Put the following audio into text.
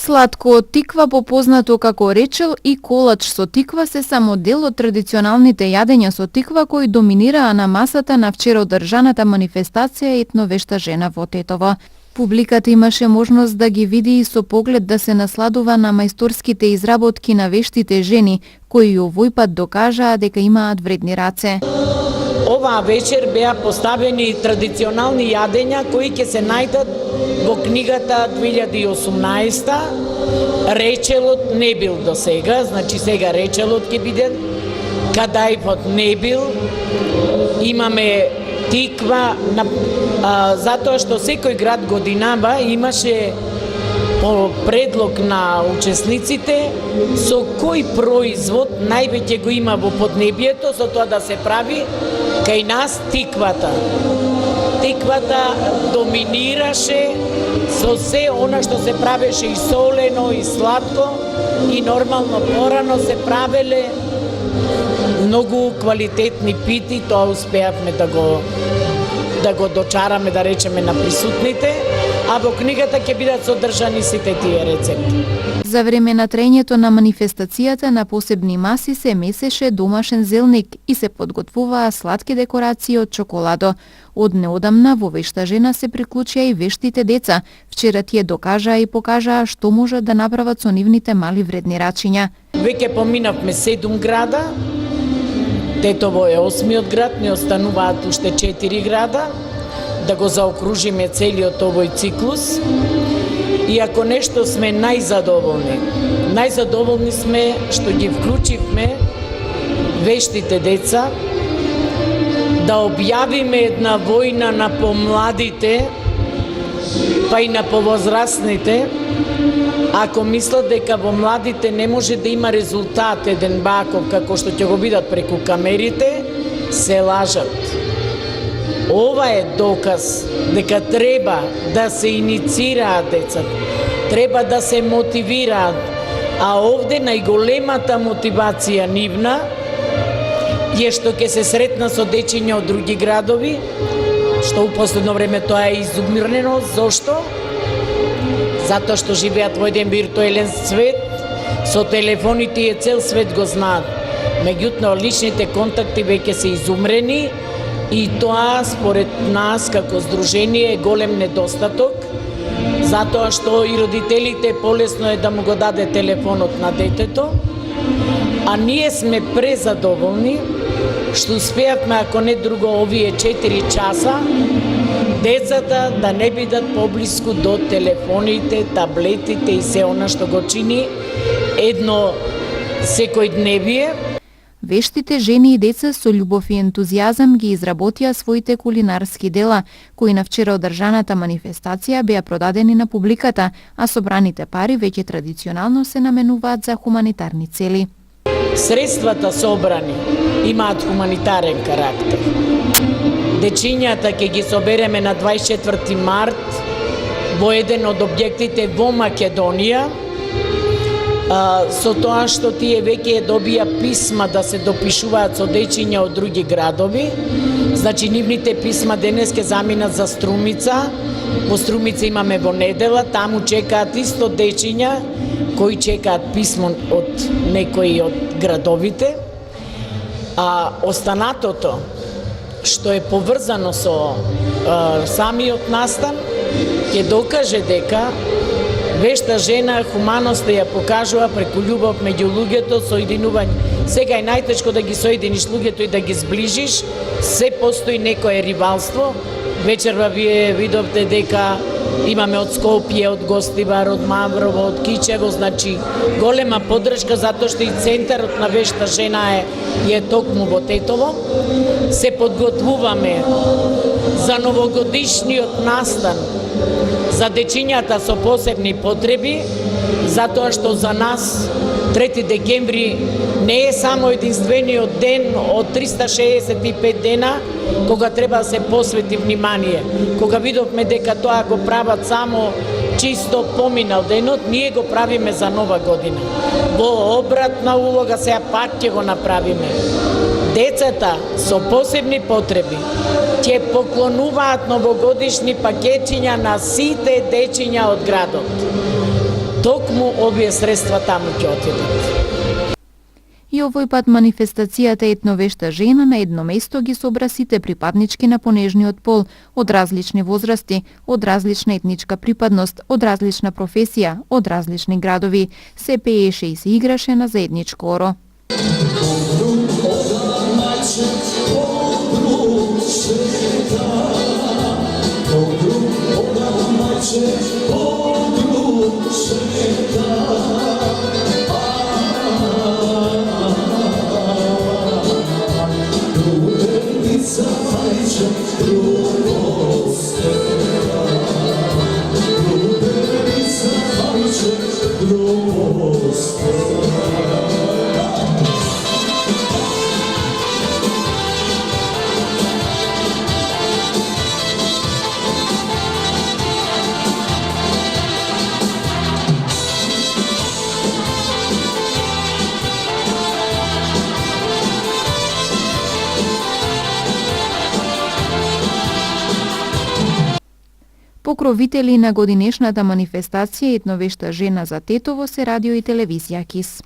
Сладко од тиква, попознато како речел, и колач со тиква се само дел од традиционалните јадења со тиква кои доминираа на масата на вчера одржаната манифестација Етновешта жена во Тетово. Публиката имаше можност да ги види и со поглед да се насладува на мајсторските изработки на вештите жени, кои овој пат докажаа дека имаат вредни раце. Оваа вечер беа поставени традиционални јадења кои ќе се најдат во книгата 2018. Речелот не бил до сега, значи сега речелот ќе биде, кадајфот не бил, имаме тиква, затоа што секој град годинава имаше по предлог на учесниците со кој производ највеќе го има во поднебието, со тоа да се прави кај нас тиквата. Тиквата доминираше со се она што се правеше и солено, и сладко, и нормално порано се правеле многу квалитетни пити, тоа успеавме да го дочараме, да речеме, на присутните, а во книгата ќе бидат содржани сите тие рецепти. За време на траењето на манифестацијата на посебни маси се месеше домашен зелник и се подготвуваа сладки декорации од чоколадо. Од неодамна во Вешта жена се приклучија и вештите деца. Вчера тие докажаа и покажаа што можат да направат со нивните мали вредни рачиња. Веќе поминавме 7 града, Тетово е 8-миот град, не остануваат уште 4 града, да го заокружиме целиот овој циклус. И ако нешто сме најзадоволни сме што ги вклучивме вештите деца, да објавиме една војна на помладите, па и на повозрастните. Ако мислат дека во младите не може да има резултат еден баков како што ќе го видат преку камерите, се лажат. Ова е доказ дека треба да се иницираат децата, треба да се мотивираат, а овде најголемата мотивација нивна е што ќе се сретна со дечиња од други градови, што у последно време тоа е изумирено. Зошто? Затоа што живеат во еден виртуелен свет, со телефоните и цел свет го знаат. Меѓутоа, личните контакти веќе се изумрени и тоа според нас како здружение е голем недостаток, затоа што и родителите полесно е да му го даде телефонот на детето, а ние сме презадоволни што успеавме, ако не друго, овие 4 часа, децата да не бидат поблиску до телефоните, таблетите и се она што го чини едно секојдневие. Вештите жени и деца со љубов и ентузијазам ги изработија своите кулинарски дела, кои на вчера одржаната манифестација беа продадени на публиката, а собраните пари веќе традиционално се наменуваат за хуманитарни цели. Средствата собрани имаат хуманитарен карактер. Дечињата ќе ги собереме на 24 март во еден од објектите во Македонија, со тоа што тие веќе добија писма да се допишуваат со дечиња од други градови. Значи, нивните писма денес ќе заминат за Струмица. Во Струмица имаме во недела, таму чекаат исто дечиња кои чекаат писмо од некои од градовите. А останатото што е поврзано со самиот настан ќе докаже дека Вешта жена хуманоста ја покажува преку љубов меѓу луѓето, соединување. Сега е најтешко да ги соединиш луѓето и да ги зближиш, се постои некое ривалство. Вечерва вие видовте дека имаме од Скопје, од Гостивар, од Маврово, од Кичево, значи голема поддршка затоа што и центарот на Вешта жена е токму во Тетово. Се подготвуваме за новогодишниот настан за дечињата со посебни потреби, затоа што за нас 3 декември не е само единствениот ден од 365 дена кога треба да се посвети внимание. Кога видовме дека тоа го прават само чисто поминал денот, ние го правиме за нова година. Во обратна улога сега пак ќе го направиме. Децата со посебни потреби ќе поклонуваат новогодишни пакетиња на сите дечиња од градот. токму овие средства таму ќе отидат. И овој пат манифестацијата Етновешта жена на едно место ги собра сите припаднички на понежниот пол, од различни возрасти, од различна етничка припадност, од различна професија, од различни градови. Се пееше и се играше на заедничко оро. Покровители на годинешната манифестација Етновешта жена за Тетово се радио и телевизија КИС.